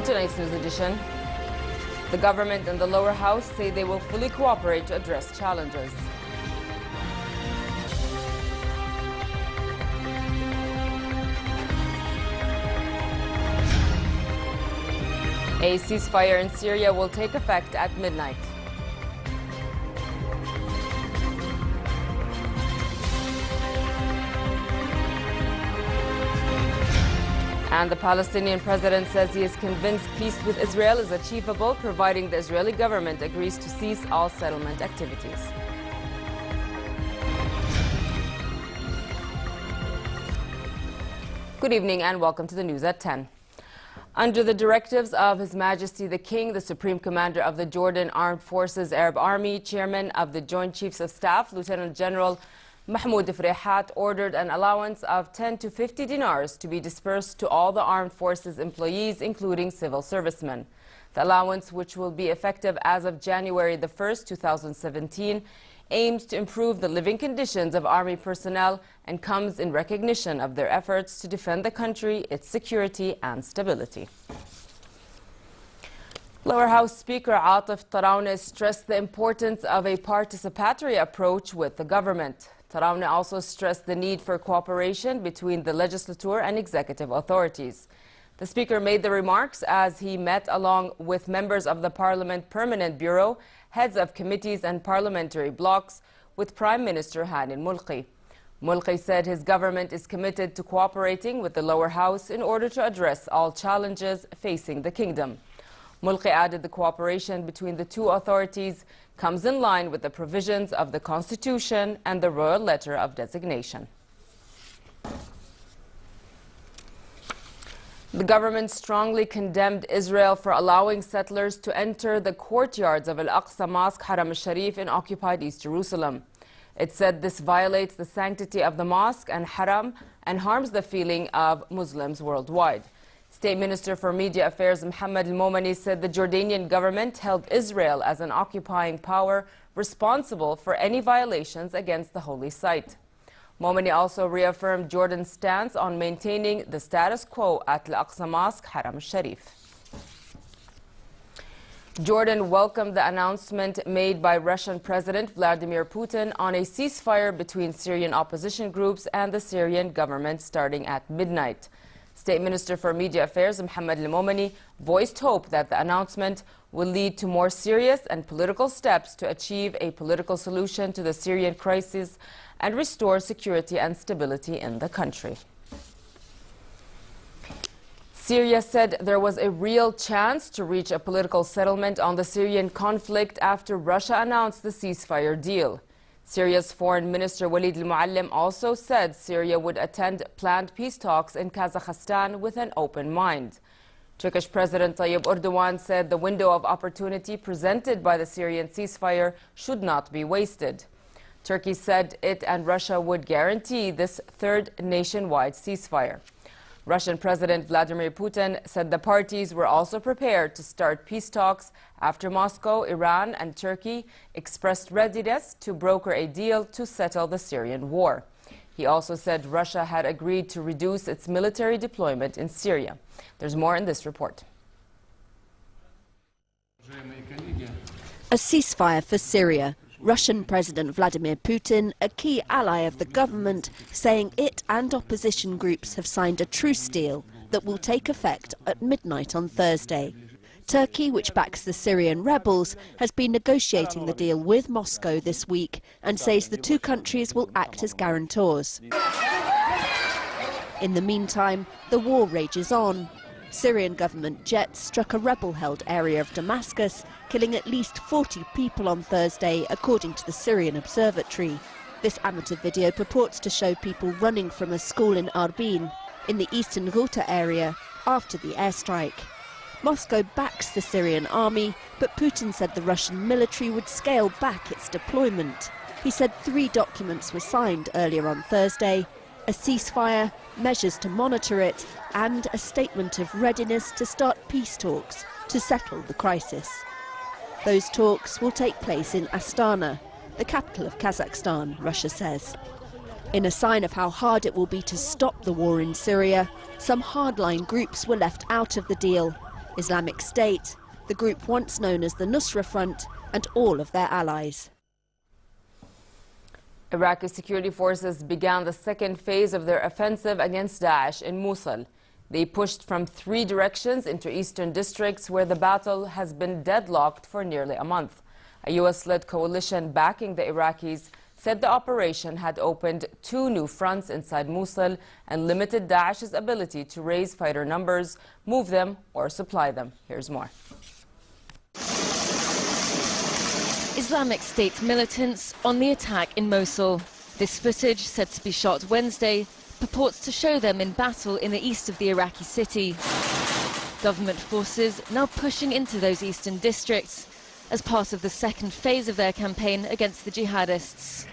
In tonight's news edition, the government and the lower house say they will fully cooperate to address challenges. A ceasefire in Syria will take effect at midnight. And the Palestinian president says he is convinced peace with Israel is achievable, providing the Israeli government agrees to cease all settlement activities. Good evening and welcome to the news at 10. Under the directives of His Majesty the King, the Supreme Commander of the Jordan Armed Forces Arab Army, Chairman of the Joint Chiefs of Staff, Lieutenant General Mahmoud Freyhat, ordered an allowance of 10 to 50 dinars to be dispersed to all the armed forces employees, including civil servicemen. The allowance, which will be effective as of January the 1st, 2017, aims to improve the living conditions of Army personnel and comes in recognition of their efforts to defend the country, its security and stability. Lower House Speaker Atif Tarawna stressed the importance of a participatory approach with the government. Tarawna also stressed the need for cooperation between the legislature and executive authorities. The Speaker made the remarks as he met along with members of the Parliament Permanent Bureau, heads of committees and parliamentary blocs, with Prime Minister Hani Mulqi. Mulqi said his government is committed to cooperating with the lower house in order to address all challenges facing the kingdom. Mulqi added the cooperation between the two authorities comes in line with the provisions of the Constitution and the Royal Letter of Designation. The government strongly condemned Israel for allowing settlers to enter the courtyards of Al-Aqsa Mosque Haram al-Sharif in occupied East Jerusalem. It said this violates the sanctity of the mosque and Haram and harms the feeling of Muslims worldwide. State Minister for Media Affairs Mohammed al-Momani said the Jordanian government held Israel as an occupying power responsible for any violations against the holy site. Momani also reaffirmed Jordan's stance on maintaining the status quo at Al-Aqsa Mosque Haram al-Sharif. Jordan welcomed the announcement made by Russian President Vladimir Putin on a ceasefire between Syrian opposition groups and the Syrian government starting at midnight. State Minister for Media Affairs Mohammed al-Momani voiced hope that the announcement will lead to more serious and political steps to achieve a political solution to the Syrian crisis and restore security and stability in the country. Syria said there was a real chance to reach a political settlement on the Syrian conflict after Russia announced the ceasefire deal. Syria's Foreign Minister Walid al-Muallim also said Syria would attend planned peace talks in Kazakhstan with an open mind. Turkish President Tayyip Erdogan said the window of opportunity presented by the Syrian ceasefire should not be wasted. Turkey said it and Russia would guarantee this third nationwide ceasefire. Russian President Vladimir Putin said the parties were also prepared to start peace talks after Moscow, Iran and Turkey expressed readiness to broker a deal to settle the Syrian war. He also said Russia had agreed to reduce its military deployment in Syria. There's more in this report. A ceasefire for Syria. Russian President Vladimir Putin, a key ally of the government, saying it and opposition groups have signed a truce deal that will take effect at midnight on Thursday. Turkey, which backs the Syrian rebels, has been negotiating the deal with Moscow this week and says the two countries will act as guarantors. In the meantime, the war rages on. Syrian government jets struck a rebel-held area of Damascus, killing at least 40 people on Thursday, according to the Syrian Observatory. This amateur video purports to show people running from a school in Arbil, in the eastern Ghouta area, after the airstrike. Moscow backs the Syrian army, but Putin said the Russian military would scale back its deployment. He said 3 documents were signed earlier on Thursday: a ceasefire, measures to monitor it, and a statement of readiness to start peace talks to settle the crisis. Those talks will take place in Astana, the capital of Kazakhstan, Russia says. In a sign of how hard it will be to stop the war in Syria, some hardline groups were left out of the deal. Islamic State, the group once known as the Nusra Front, and all of their allies. Iraqi security forces began the second phase of their offensive against Daesh in Mosul. They pushed from 3 directions into eastern districts where the battle has been deadlocked for nearly a month. A U.S.-led coalition backing the Iraqis said the operation had opened 2 new fronts inside Mosul and limited Daesh's ability to raise fighter numbers, move them, or supply them. Here's more. Islamic State militants on the attack in Mosul. This footage, said to be shot Wednesday, purports to show them in battle in the east of the Iraqi city. Government forces now pushing into those eastern districts as part of the second phase of their campaign against the jihadists.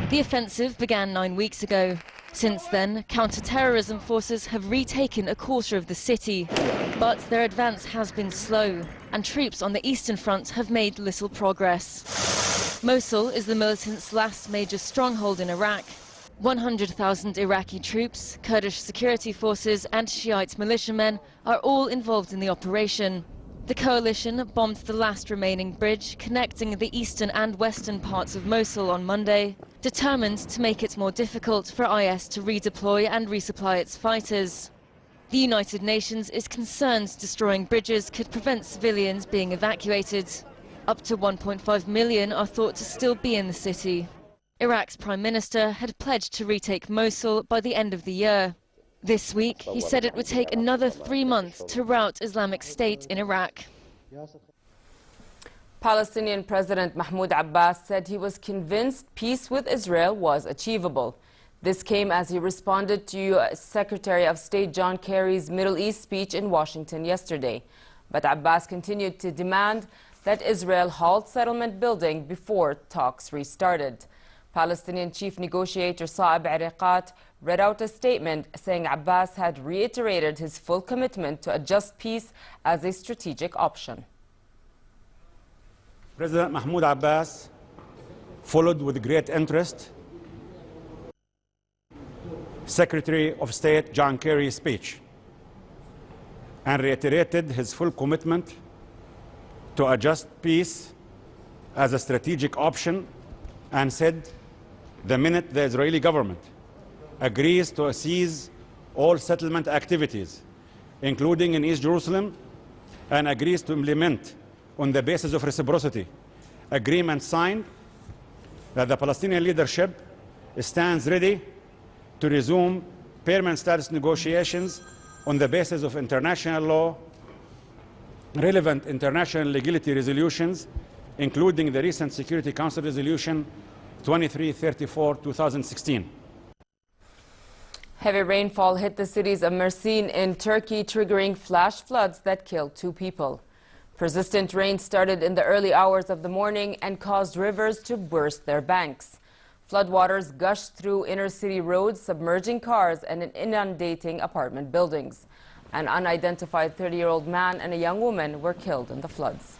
The offensive began 9 weeks ago. Since then, counter-terrorism forces have retaken a quarter of the city. But their advance has been slow, and troops on the Eastern Front have made little progress. Mosul is the militants' last major stronghold in Iraq. 100,000 Iraqi troops, Kurdish security forces and Shiite militiamen are all involved in the operation. The coalition bombed the last remaining bridge connecting the eastern and western parts of Mosul on Monday, determined to make it more difficult for IS to redeploy and resupply its fighters. The United Nations is concerned destroying bridges could prevent civilians being evacuated. Up to 1.5 million are thought to still be in the city. Iraq's Prime Minister had pledged to retake Mosul by the end of the year. This week, he said it would take another 3 months to rout Islamic State in Iraq. Palestinian President Mahmoud Abbas said he was convinced peace with Israel was achievable. This came as he responded to U.S. Secretary of State John Kerry's Middle East speech in Washington yesterday. But Abbas continued to demand that Israel halt settlement building before talks restarted. Palestinian chief negotiator Saeb Ariqat read out a statement saying Abbas had reiterated his full commitment to a just peace as a strategic option. President Mahmoud Abbas followed with great interest Secretary of State John Kerry's speech and reiterated his full commitment to a just peace as a strategic option, and said the minute the Israeli government agrees to cease all settlement activities, including in East Jerusalem, and agrees to implement on the basis of reciprocity agreement signed, that the Palestinian leadership stands ready to resume permanent status negotiations on the basis of international law, relevant international legality resolutions, including the recent Security Council Resolution 2334/2016. Heavy rainfall hit the cities of Mersin in Turkey, triggering flash floods that killed 2 people. Persistent rain started in the early hours of the morning and caused rivers to burst their banks. Floodwaters gushed through inner-city roads, submerging cars and inundating apartment buildings. An unidentified 30-year-old man and a young woman were killed in the floods.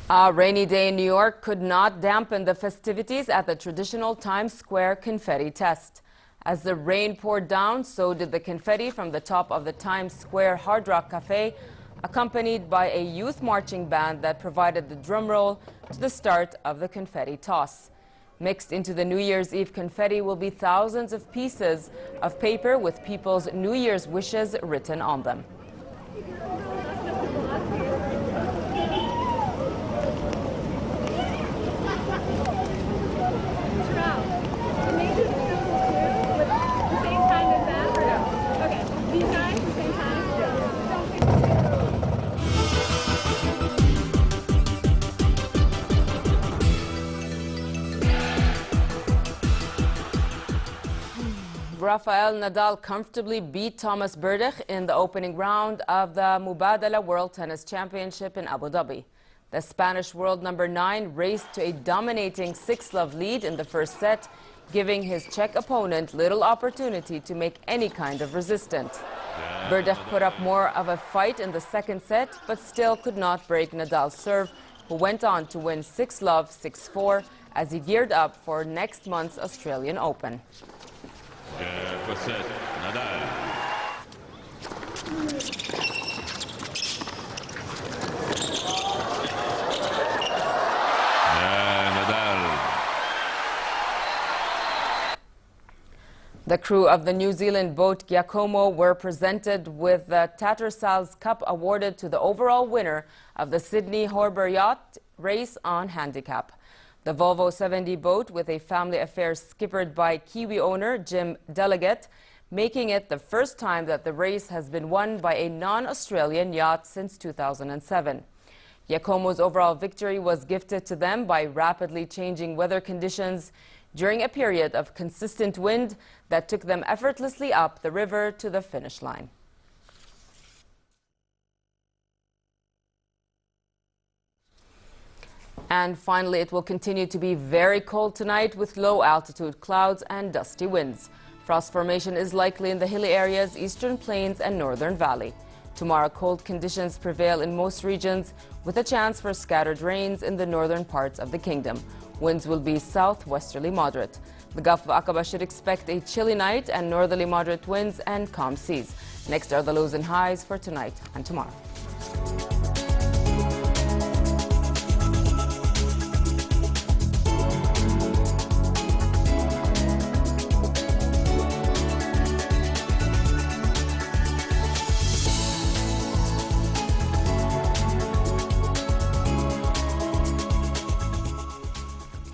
A rainy day in New York could not dampen the festivities at the traditional Times Square confetti test. As the rain poured down, so did the confetti from the top of the Times Square Hard Rock Cafe, accompanied by a youth marching band that provided the drum roll to the start of the confetti toss. Mixed into the New Year's Eve confetti will be thousands of pieces of paper with people's New Year's wishes written on them. Rafael Nadal comfortably beat Thomas Berdych in the opening round of the Mubadala World Tennis Championship in Abu Dhabi. The Spanish world number 9 raced to a dominating 6-love lead in the first set, giving his Czech opponent little opportunity to make any kind of resistance. Berdych put up more of a fight in the second set, but still could not break Nadal's serve, who went on to win 6-love, 6-4, as he geared up for next month's Australian Open. The crew of the New Zealand boat Giacomo were presented with the Tattersall's Cup awarded to the overall winner of the Sydney Harbour Yacht Race on handicap. The Volvo 70 boat, with a family affair skippered by Kiwi owner Jim Delegate, making it the first time that the race has been won by a non-Australian yacht since 2007. Giacomo's overall victory was gifted to them by rapidly changing weather conditions during a period of consistent wind that took them effortlessly up the river to the finish line. And finally, it will continue to be very cold tonight with low-altitude clouds and dusty winds. Frost formation is likely in the hilly areas, eastern plains and northern valley. Tomorrow, cold conditions prevail in most regions, with a chance for scattered rains in the northern parts of the kingdom. Winds will be southwesterly moderate. The Gulf of Aqaba should expect a chilly night and northerly moderate winds and calm seas. Next are the lows and highs for tonight and tomorrow.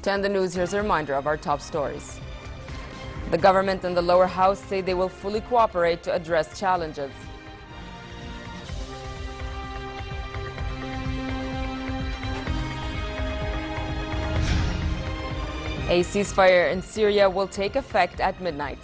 To end the news, here's a reminder of our top stories. The government and the lower house say they will fully cooperate to address challenges. A ceasefire in Syria will take effect at midnight.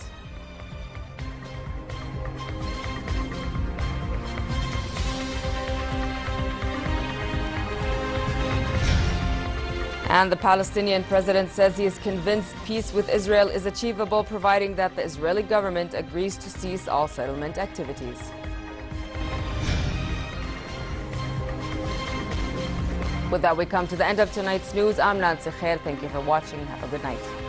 And the Palestinian president says he is convinced peace with Israel is achievable, providing that the Israeli government agrees to cease all settlement activities. With that, we come to the end of tonight's news. I'm Nancy Khair. Thank you for watching. Have a good night.